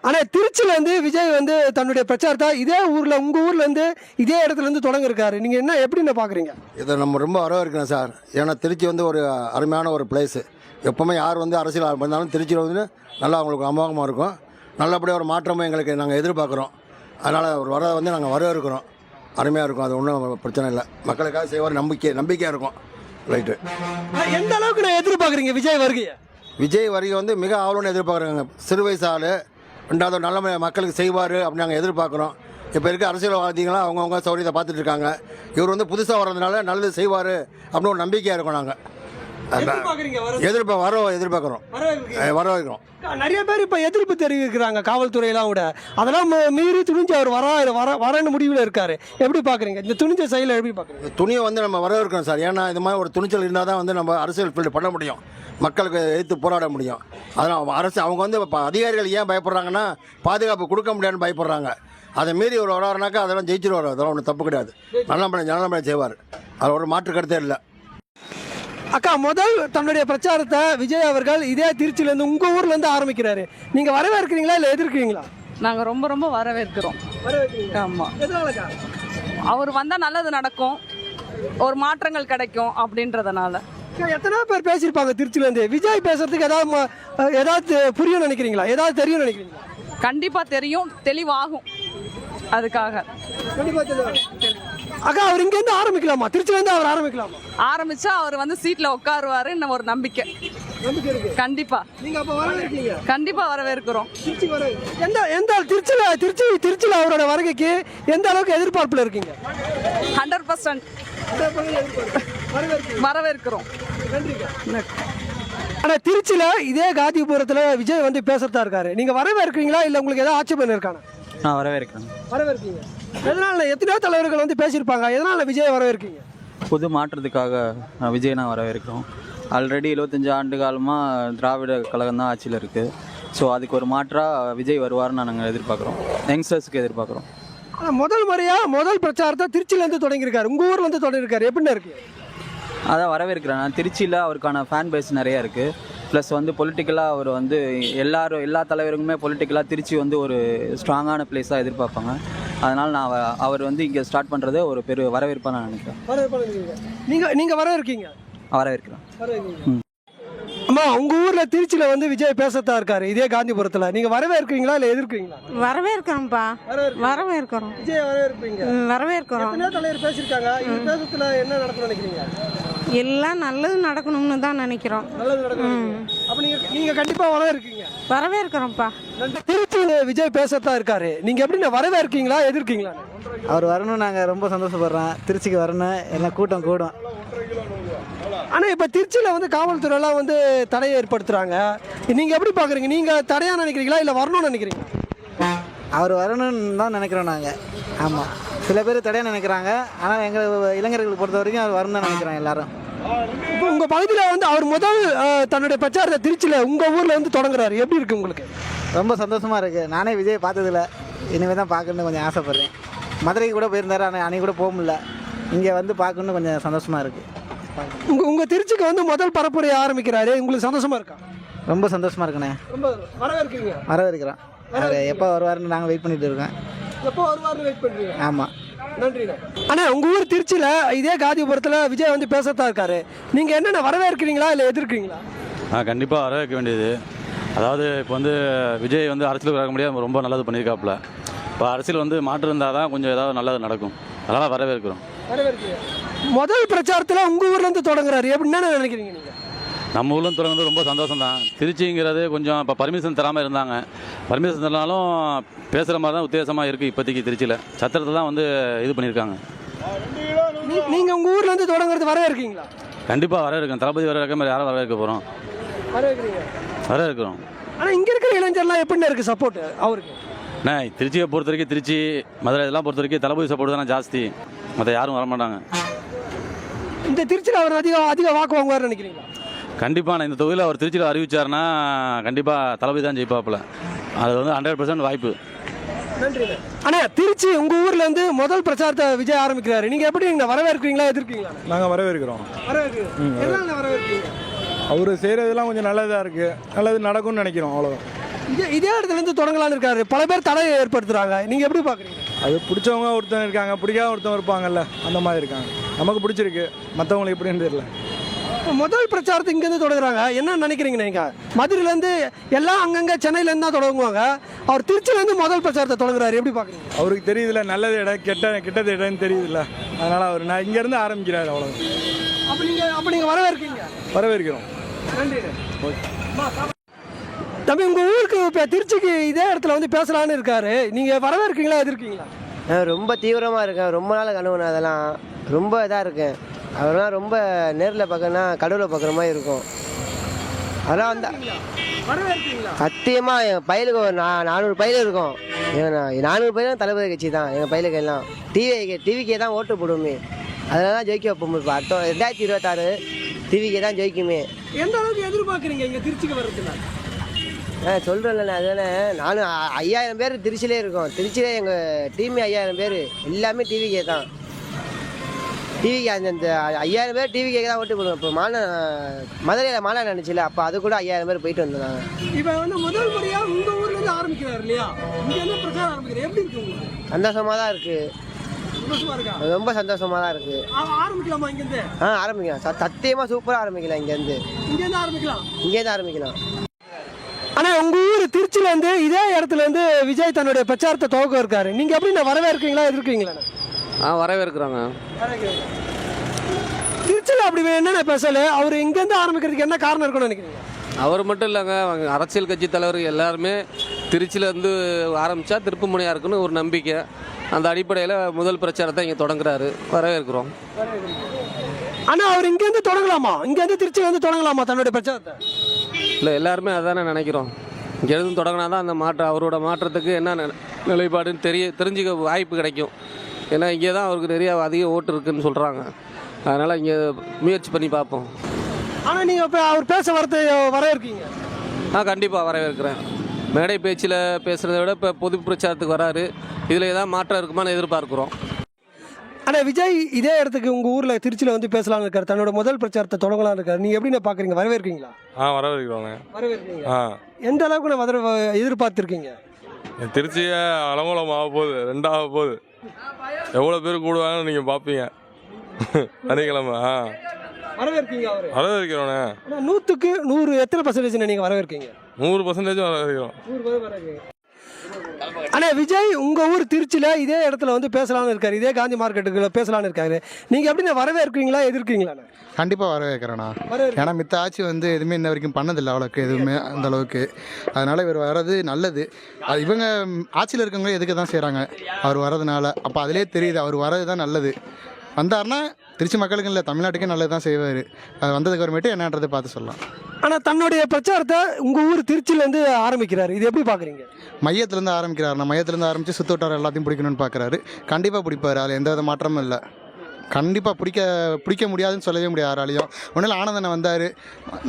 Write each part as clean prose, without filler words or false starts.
ஆனால் திருச்சியிலேருந்து விஜய் வந்து தன்னுடைய பிரச்சாரத்தை இதே ஊரில் உங்கள் ஊர்லேருந்து இதே இடத்துலேருந்து தொடங்கிருக்காரு. நீங்கள் என்ன எப்படின்னு பார்க்குறீங்க? இதை நம்ம ரொம்ப வரவேற்கிறோம் சார். ஏன்னா திருச்சி வந்து ஒரு அருமையான ஒரு பிளேஸு. எப்போவுமே யார் வந்து அரசியல் பண்ணாலும் திருச்சியில் வந்து நல்லா அவங்களுக்கு அமோகமாக இருக்கும். நல்லபடியாக ஒரு மாற்றமும் எங்களுக்கு நாங்கள் எதிர்பார்க்குறோம். அதனால் ஒரு வர வந்து நாங்கள் வரவேற்கிறோம். அருமையாக இருக்கும். அது ஒன்றும் பிரச்சனை இல்லை. மக்களுக்காக செய்வார் நம்பிக்கையாக இருக்கும். ரைட்டு. எந்த அளவுக்கு நான் எதிர்பார்க்குறீங்க விஜய் வருகையை? விஜய் வருகை வந்து மிக ஆவலோன்னு எதிர்பார்க்குறாங்க. சிறு வயசு ஆள், ரெண்டாவது நல்ல மக்களுக்கு செய்வார் அப்படின்னு நாங்கள் எதிர்பார்க்குறோம். இப்போ இருக்க அரசியல்வாதிகளாம் அவங்கவுங்க சௌரியத்தை பார்த்துட்டு இருக்காங்க. இவர் வந்து புதுசாக வர்றதுனால நல்லது செய்வார் அப்படின்னு ஒரு நம்பிக்கையாக இருக்கும். நாங்கள் எதிர்பார்க்குறோம். வரவேற்கிறோம். நிறைய பேர் இப்போ எதிர்ப்பு தெரிவிக்கிறாங்க காவல்துறையெல்லாம் கூட. அதெல்லாம் மீறி துணிஞ்சு அவர் வரன்னு முடிவில் இருக்காரு. எப்படி பார்க்குறீங்க இந்த துணிஞ்ச செயலை? எப்படி பார்க்குறீங்க? துணியை வந்து நம்ம வரவேற்கிறோம் சார். ஏன்னா இது மாதிரி ஒரு துணிச்சல் இருந்தால் தான் வந்து நம்ம அரசியல் ஃபீல்டு பண்ண முடியும், மக்களுக்கு எதிர்த்து போராட முடியும். அதனால் அவங்க வந்து இப்போ அதிகாரிகள் ஏன் பயப்படுறாங்கன்னா பாதுகாப்பு கொடுக்க முடியாதுன்னு பயப்படுறாங்க. அதை மீறி ஒரு வராருனாக்கா அதெல்லாம் ஜெயிச்சிருவார். அதெல்லாம் ஒன்றும் தப்பு கிடையாது. நல்ல செய்வார். அது ஒரு மாற்று கருத்தே இல்லை. அக்கா, முதல் தன்னுடைய பிரச்சாரத்தை விஜய் அவர்கள் இதே திருச்சியிலேருந்து உங்கள் ஊர்லேருந்து ஆரம்பிக்கிறாரு. நீங்கள் வரவேற்கிறீங்களா இல்லை எதிர்க்கிறீங்களா? நாங்கள் ரொம்ப ரொம்ப வரவேற்கிறோம். ஆமாம். அவர் வந்தால் நல்லது நடக்கும், ஒரு மாற்றங்கள் கிடைக்கும் அப்படின்றதுனால. எத்தனை பேர் பேசியிருப்பாங்க திருச்சியிலேருந்து? விஜய் பேசுறதுக்கு ஏதாவது புரியும் நினைக்கிறீங்களா? ஏதாவது தெரியும் நினைக்கிறீங்களா? கண்டிப்பாக தெரியும், தெளிவாகும். அதுக்காக அக்கா, அவர் இங்கேருந்து ஆரம்பிக்கலாமா? திருச்சியிலேருந்து அவர் ஆரம்பிக்கலாமா? ஆரம்பிச்சா அவர் வந்து சீட்டில் உட்காருவாருன்னு ஒரு நம்பிக்கை கண்டிப்பா. நீங்க அப்ப வரவேற்கிறீங்க? கண்டிப்பா வரவேற்கிறோம். எந்த திருச்சியில் அவரோட வருகைக்கு எந்த அளவுக்கு எதிர்பார்ப்புல இருக்கீங்க? 100% வரவேற்கிறோம். ஆனா திருச்சியில இதே காந்திபுரத்துல விஜய் வந்து பேசுறதா இருக்காரு. நீங்க வரவேற்கிறீங்களா இல்ல உங்களுக்கு ஏதாவது ஆட்சேபம் இருக்கானா? நான் வரவேற்கிறேன். வரவேற்கிறீங்க. எதனால? எத்தனையோ தலைவர்கள் வந்து பேசியிருப்பாங்க. எதனால விஜய் வரவேற்கிறீங்க? புது மாற்றத்துக்காக விஜய் நான் வரவேற்கிறோம். ஆல்ரெடி 25 ஆண்டு காலமாக திராவிட கழகம் தான் ஆட்சியில் இருக்குது. ஸோ அதுக்கு ஒரு மாற்றாக விஜய் வருவார்னு நாங்கள் எதிர்பார்க்குறோம். யங்ஸ்டர்ஸுக்கு எதிர்பார்க்குறோம். ஆனால் முதல் பிரச்சாரத்தை திருச்சியிலேருந்து தொடங்கியிருக்காரு, உங்கள் ஊர்லேருந்து தொடங்கியிருக்காரு. எப்படின்னு இருக்குது? அதான் வரவேற்கிறேன். நான் திருச்சியில் அவருக்கான ஃபேன் பேஸ் நிறையா இருக்குது. ப்ளஸ் வந்து பொலிட்டிக்கலாக அவர் வந்து எல்லா தலைவருக்குமே பொலிட்டிக்கலாக திருச்சி வந்து ஒரு ஸ்ட்ராங்கான பிளேஸாக எதிர்பார்ப்பாங்க. அதனால் நான் அவர் வந்து இங்கே ஸ்டார்ட் பண்ணுறது ஒரு பெரிய வரவேற்பாக நான் நினைக்கிறேன். நீங்கள் வரவேற்கீங்க? வரவேற்கிறேன். அம்மா, உங்கள் ஊரில் திருச்சியில் வந்து விஜய் பேசத்தான் இருக்காரு இதே காந்திபுரத்தில். நீங்கள் வரவேற்கிறீங்களா இல்லை எதிர்க்கிறீங்களா? வரவேற்கிறோம்ப்பா. வரவேற்கிறோம். விஜய் வரவேற்பீங்க? வரவேற்கிறோம். என்ன தலைவர் பேசியிருக்காங்க? இந்த பேசத்தில் என்ன நடக்கணும்னு நினைக்கிறீங்க? எல்லாம் நல்லது நடக்கணும்னு தான் நினைக்கிறோம். நல்லது நடக்கணும். அப்போ நீங்கள் கண்டிப்பாக வரவேற்கிறீங்க? வரவேற்கிறோம்ப்பா. திருச்சியில் விஜய் பேசத்தான் இருக்காரு. நீங்கள் எப்படி வரவேற்கீங்களா எதிர்க்கிறீங்களா? அவர் வரணும். நாங்கள் ரொம்ப சந்தோஷப்படுறோம். திருச்சிக்கு வரணும். எல்லாம் கூட்டம் கூடும். ஆனால் இப்போ திருச்சியில் வந்து காவல்துறையெல்லாம் வந்து தடையை ஏற்படுத்துகிறாங்க. நீங்கள் எப்படி பார்க்குறீங்க? நீங்கள் தடையாக நினைக்கிறீங்களா இல்லை வரணும்னு நினைக்கிறீங்க? அவர் வரணும்னு தான் நினைக்கிறோம் நாங்கள். ஆமாம், சில பேர் தடையாக நினைக்கிறாங்க. ஆனால் எங்கள் இளைஞர்களுக்கு பொறுத்த வரைக்கும் அவர் வரணும் தான் நினைக்கிறோம் எல்லாரும். இப்போ உங்கள் பகுதியில் வந்து அவர் முதல் தன்னுடைய பிரச்சாரத்தை திருச்சியில் உங்கள் ஊரில் வந்து தொடங்குறாரு. எப்படி இருக்குது உங்களுக்கு? ரொம்ப சந்தோஷமாக இருக்குது. நானே விஜய் பார்த்ததில்ல, இனிமேல் தான் பார்க்கணுன்னு கொஞ்சம் ஆசைப்பட்றேன். மதுரைக்கு கூட போயிருந்தாரு, ஆனால் அன்றைக்கி கூட போக முடியல. இங்கே வந்து பார்க்கணுன்னு கொஞ்சம் சந்தோஷமாக இருக்குது. உங்கள் திருச்சிக்கு வந்து முதல் பரப்புரையை ஆரம்பிக்கிறாரு. உங்களுக்கு சந்தோஷமாக இருக்கா? ரொம்ப சந்தோஷமாக இருக்குண்ணே. ரொம்ப வரவேற்கிறீங்க? வரவேற்கிறோம். அவர் எப்போ வருவாருன்னு நாங்கள் வெயிட் பண்ணிட்டு இருக்கோம். எப்போ வருவாருன்னு வெயிட் பண்ணுறீங்க? ஆமாம். நன்றி. அண்ணா, உங்கள் ஊர் திருச்சியில் இதே காந்திபுரத்தில் விஜய் வந்து பேசத்தான் இருக்காரு. நீங்கள் என்னென்ன வரவேற்கிறீங்களா இல்லை எதிர்க்கிறீங்களா? கண்டிப்பாக வரவேற்க வேண்டியது. அதாவது இப்போ வந்து விஜய் வந்து அரசியலுக்கு வர முடியாது, ரொம்ப நல்லது பண்ணியிருக்காப்புல. இப்போ அரசியல் வந்து மாற்றம் இருந்தால் தான் கொஞ்சம் ஏதாவது நல்லது நடக்கும். அதனால் வரவேற்கிறோம். முதல் பிரச்சாரத்தில் உங்கள் ஊர்லேருந்து தொடங்குறாரு. எப்படி என்ன நினைக்கிறீங்க நீங்கள்? நம்ம ஊர்லேருந்து தொடங்குறது ரொம்ப சந்தோஷம் தான். திருச்சிங்கிறது கொஞ்சம் இப்போ பர்மிஷன் தராமல் இருந்தாங்க. பர்மிஷன் தரனாலும் பேசுகிற மாதிரி தான் உத்தேசமாக இருக்குது. இப்போதைக்கு திருச்சியில் சத்திரத்தை தான் வந்து இது பண்ணியிருக்காங்க. நீங்கள் உங்கள் ஊர்லேருந்து தொடங்குறது வரவேற்கிறீங்களா? கண்டிப்பாக வரவேற்கிறோம். தளபதி வரவேற்க மாதிரி யாரும் வரவேற்க போகிறோம். வரவேற்கிறோம். ஆனால் இங்கே இருக்கிற இளைஞர்லாம் எப்படி இருக்குது சப்போர்ட் அவருக்கு? திருச்சியை பொறுத்த வரைக்கும், திருச்சி மதுரை இதெல்லாம் பொறுத்த வரைக்கும் தளபதி சப்போர்ட் தானே ஜாஸ்தி. மற்ற யாரும் வரமாட்டாங்க. இந்த திருச்சியில் அவர் அதிக வாக்கு வாங்குவார்னு நினைக்கிறீங்களா? கண்டிப்பாக இந்த தொகுதியில் அவர் திருச்சியில் அறிவிச்சார்னா கண்டிப்பாக தளபதி தான் ஜெயிப்பாப்புல. அது வந்து 100% வாய்ப்பு. நன்றி. ஆனால் திருச்சி உங்கள் ஊர்லேருந்து முதல் பிரச்சாரத்தை விஜய் ஆரம்பிக்கிறாரு. நீங்கள் எப்படி வரவேற்கிறீங்களா எதிர்க்கிறீங்களா? நாங்கள் வரவேற்கிறோம். வரவேற்கிறீங்க. அவர் செய்கிறதெல்லாம் கொஞ்சம் நல்லதாக இருக்குது. நல்லது நடக்கும்னு நினைக்கிறோம். அவ்வளோதான். இதே இடத்துல இருந்து தொடங்கலாம்னு இருக்காரு, பல பேர் தடையை ஏற்படுத்துறாங்க, நீங்க எப்படி பாக்குறீங்க? அது பிடிச்சவங்க ஒருத்தவங்க இருக்காங்க, பிடிக்காத ஒருத்தவங்க இருப்பாங்கல்ல, அந்த மாதிரி இருக்காங்க. நமக்கு பிடிச்சிருக்கு, மற்றவங்களுக்கு எப்படின்னு தெரியல. இப்போ முதல் பிரச்சாரத்தை இங்கேருந்து தொடங்குறாங்க, என்ன நினைக்கிறீங்க நீங்க? மதுரையிலேருந்து எல்லாம் அங்கங்கே சென்னையிலேருந்து தான் தொடங்குவாங்க, அவர் திருச்சியிலேருந்து முதல் பிரச்சாரத்தை தொடங்குறாரு, எப்படி பார்க்குறீங்க? அவருக்கு தெரியுதுல நல்லது இடம் கெட்டது இடம்னு தெரியுதுல்ல, அதனால் அவர் நான் இங்கேருந்து ஆரம்பிக்கிறாரு, அவ்வளோ. அப்போ நீங்கள் வரவேற்கீங்க? வரவேற்கிறோம். நன்றி. தம்பி, உங்கள் ஊருக்கு இப்போ திருச்சிக்கு இதே இடத்துல வந்து பேசலான்னு இருக்காரு, நீங்கள் வரவேற்கீங்களா எதிர்க்கீங்களா? ரொம்ப தீவிரமாக இருக்கேன், ரொம்ப நாள் கனவு. அதெல்லாம் ரொம்ப இதாக இருக்கேன். அதெல்லாம் ரொம்ப நேரில் பார்க்கணுன்னா கடவுளை பார்க்குற மாதிரி இருக்கும். அதெல்லாம் வந்து சத்தியமாக எங்கள் பயிலுக்கு ஒரு 400 பயில் இருக்கும். 400 பயிலும் தளபதி கட்சி தான் எங்கள் பயிலுக்கு எல்லாம். டிவிக்கே தான் ஓட்டு போடுவோமே, அதனால தான் ஜெயிக்க வைப்போம். இப்போ அடுத்த 2026 டிவிக்கே தான் ஜெயிக்குமே. எந்த அளவுக்கு எதிர்பார்க்குறீங்க இங்கே திருச்சிக்கு வர்றதுல? சொல்கிறேன்ல, அதுதானே நானும் 5000 பேர் திருச்சியிலே இருக்கோம். திருச்சியிலே எங்கள் டீமே 5000 பேர், எல்லாமே டிவிக்கே தான். டிவிக்கு அந்த 5000 பேர் டிவிக்கே தான் ஓட்டு போடுவோம். இப்போ மதுரையில் மாநாடு நினச்சில, அப்போ அது கூட 5000 பேர் போயிட்டு வந்தாங்க. இப்போ வந்து முதல் முறையாக உங்கள் ஊர்லேருந்து ஆரம்பிக்கிறார் இல்லையா, இங்கேருந்து பிரச்சாரம் ஆரம்பிக்கிறார், எப்படி இருக்கு உங்களுக்கு? சந்தோஷமாக தான் இருக்குது, ரொம்ப சந்தோஷமாக தான் இருக்குது. ஆரம்பிக்கலாமா இங்கேருந்து? ஆரம்பிக்கலாம், சத்தியமாக சூப்பராக ஆரம்பிக்கலாம். இங்கேருந்து ஆரம்பிக்கலாம். ஆனால் உங்கள் ஊர் திருச்சியிலேருந்து இதே இடத்துலேருந்து விஜய் தன்னுடைய பிரச்சாரத்தை துவக்க இருக்காரு, நீங்கள் எப்படி நான் வரவேற்கீங்களா எதிர்க்கீங்களா? வரவேற்கிறாங்க. திருச்சியில் அப்படி என்னென்ன பேசல, அவர் இங்கேருந்து ஆரம்பிக்கிறதுக்கு என்ன காரணம் இருக்குன்னு நினைக்கிறீங்க? அவர் மட்டும் இல்லைங்க, அரசியல் கட்சி தலைவர் எல்லாருமே திருச்சியிலேருந்து ஆரம்பித்தா திருப்புமுனையாக இருக்குன்னு ஒரு நம்பிக்கை. அந்த அடிப்படையில் முதல் பிரச்சாரத்தை இங்கே தொடங்குறாரு, வரவேற்கிறோம். ஆனால் அவர் இங்கேருந்து தொடங்கலாமா, இங்கேருந்து திருச்சியிலேருந்து தொடங்கலாமா தன்னுடைய பிரச்சாரத்தை? இல்லை, எல்லாருமே அதானே நினைக்கிறோம். இங்கேருந்து தொடங்கினா தான் அந்த அவரோட மாற்றத்துக்கு என்ன நிலைப்பாடுன்னு தெரிஞ்சுக்க வாய்ப்பு கிடைக்கும். ஏன்னா இங்கே தான் அவருக்கு நிறையா அதிக ஓட்டு இருக்குதுன்னு சொல்கிறாங்க. அதனால் இங்கே முயற்சி பண்ணி பார்ப்போம். ஆனால் நீங்கள் இப்போ அவர் பேச வரவேற்கீங்க? கண்டிப்பாக வரவேற்கிறேன். மேடை பேச்சில் பேசுகிறத விட இப்போ பொது பிரச்சாரத்துக்கு வராரு, இதில் ஏதாவது மாற்றம் இருக்குமான்னு எதிர்பார்க்குறோம். ஆனால் விஜய் இதே இடத்துக்கு உங்கள் ஊரில் திருச்சியில் வந்து பேசலாம்னு இருக்காரு, தன்னோட முதல் பிரச்சாரத்தை தொடங்கலாம்னு இருக்காரு, நீங்கள் எப்படி பார்க்குறீங்க? வரவேற்கீங்களா? வரவேற்கிறோங்க. வரவேற்கீங்க. எந்த அளவுக்கு நான் எதிர்பார்த்துருக்கீங்க? திருச்சியை அலங்கோலம் ஆக போகுது, 2 ஆக போகுது. எவ்வளோ பேர் கூடுவாங்கன்னு நீங்கள் பார்ப்பீங்க சனிக்கிழமை. வரவேற்கீங்க? வரவேற்கிறோண்ணே. 100க்கு 100 எத்தனை பர்சன்டேஜ் நீங்கள் வரவேற்கீங்க? 100% வரவேற்கிறோம். ஆனால் விஜய் உங்கள் ஊர் திருச்சியில் இதே இடத்துல வந்து பேசலாம்னு இருக்காரு, இதே காந்தி மார்க்கெட்டுக்குள்ள பேசலாம்னு இருக்காரு, நீங்கள் எப்படி வரவேற்கிறீங்களா எதிர்க்கிறீங்களா? கண்டிப்பாக வரவேற்கிறேண்ணா. ஏன்னா மித்த ஆட்சி வந்து எதுவுமே இன்ன வரைக்கும் பண்ணதில்லை அவ்வளோக்கு, எதுவுமே அந்த அளவுக்கு. அதனால் இவர் வர்றது நல்லது. அது இவங்க ஆட்சியில் இருக்கவங்க எதுக்கு தான் செய்கிறாங்க அவர் வர்றதுனால. அப்போ அதிலே தெரியுது அவர் வர்றது தான் நல்லது. வந்தார்னா திருச்சி மக்களுக்கு இல்லை, தமிழ்நாட்டுக்கே நல்லது தான் செய்வார். அது வந்ததுக்கு அப்புறமேட்டு என்னன்றதை பார்த்து சொல்லலாம். ஆனால் தன்னுடைய பிரச்சாரத்தை உங்கள் ஊர் திருச்சியிலேருந்து ஆரம்பிக்கிறாரு, இது எப்படி பார்க்குறீங்க? மையத்துலேருந்து ஆரம்பிக்கிறாருண்ணா. மையத்துலேருந்து ஆரம்பித்து சுத்தோட்டார் எல்லாத்தையும் பிடிக்கணும்னு பார்க்குறாரு. கண்டிப்பாக பிடிப்பார், அதில் எந்த வித மாற்றமும் இல்லை. கண்டிப்பாக பிடிக்க முடியாதுன்னு சொல்லவே முடியாது யாராலையும். ஒன்றில் ஆனந்தனை வந்தார்,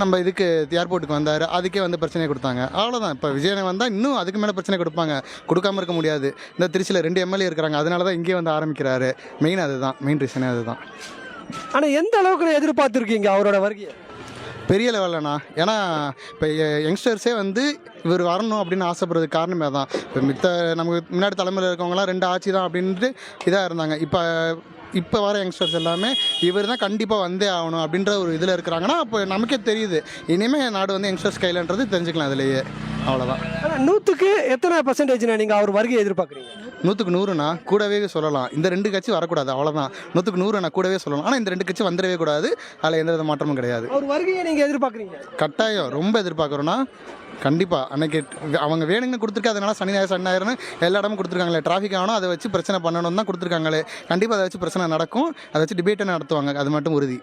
நம்ம இதுக்கு ஏர்போர்ட்டுக்கு வந்தார், அதுக்கே வந்து பிரச்சனையை கொடுத்தாங்க, அவ்வளோதான். இப்போ விஜயனை வந்தால் இன்னும் அதுக்கு மேலே பிரச்சனை கொடுப்பாங்க, கொடுக்காம இருக்க முடியாது. இந்த திருச்சியில் 2 எம்எல்ஏ இருக்கிறாங்க, அதனால தான் இங்கே வந்து ஆரம்பிக்கிறாரு. மெயின் அதுதான், மெயின் ரீசனே அதுதான். ஆனால் எந்த அளவுக்கு எதிர்பார்த்துருக்கீங்க அவரோட வருகையை? பெரிய லெவல்லண்ணா. ஏன்னா இப்போ யங்ஸ்டர்ஸே வந்து இவர் வரணும் அப்படின்னு ஆசைப்படுறதுக்கு காரணமே தான். இப்போ நமக்கு முன்னாடி தலைமையில் இருக்கவங்களாம் 2 ஆட்சி தான் அப்படின்ட்டு இதாக இருந்தாங்க. இப்போ வர யங்ஸ்டர்ஸ் எல்லாமே இவர் தான் கண்டிப்பாக வந்தே ஆகணும் அப்படின்ற ஒரு இதில் இருக்கிறாங்கன்னா, அப்போ நமக்கே தெரியுது இனிமேல் நாடு வந்து யங்ஸ்டர்ஸ் கையிலன்றது தெரிஞ்சுக்கலாம் அதிலேயே. அவ்வளோதான். 100க்கு எத்தனை பர்சன்டேஜ் நீங்கள் அவர் வருகையை எதிர்பார்க்குறீங்க? 100க்கு 100ண்ணா, கூடவே சொல்லலாம். இந்த 2 கட்சி வரக்கூடாது, அவ்வளோதான். 100க்கு 100 நான் கூடவே சொல்லலாம். ஆனால் இந்த 2 கட்சி வந்துடவே கூடாது, அதில் எந்த வித மாற்றமும் கிடையாது. அவர் வருகையை நீங்கள் எதிர்பார்க்குறீங்க? கட்டாயம், ரொம்ப எதிர்பார்க்குறோன்னா. கண்டிப்பாக அன்றைக்கி அவங்க வேணுங்கன்னு கொடுத்துருக்கா, அதனால் சனி ஞாயிறுன்னு எல்லா இடமும் கொடுத்துருக்காங்களே. டிராஃபிக் ஆகணும், அதை வச்சு பிரச்சனை பண்ணணும் தான் கொடுத்துருக்காங்களே. கண்டிப்பாக அதை வச்சு பிரச்சனை நடக்கும், அதை வச்சு டிபேட்டை நடத்துவாங்க, அது மட்டும் உறுதி.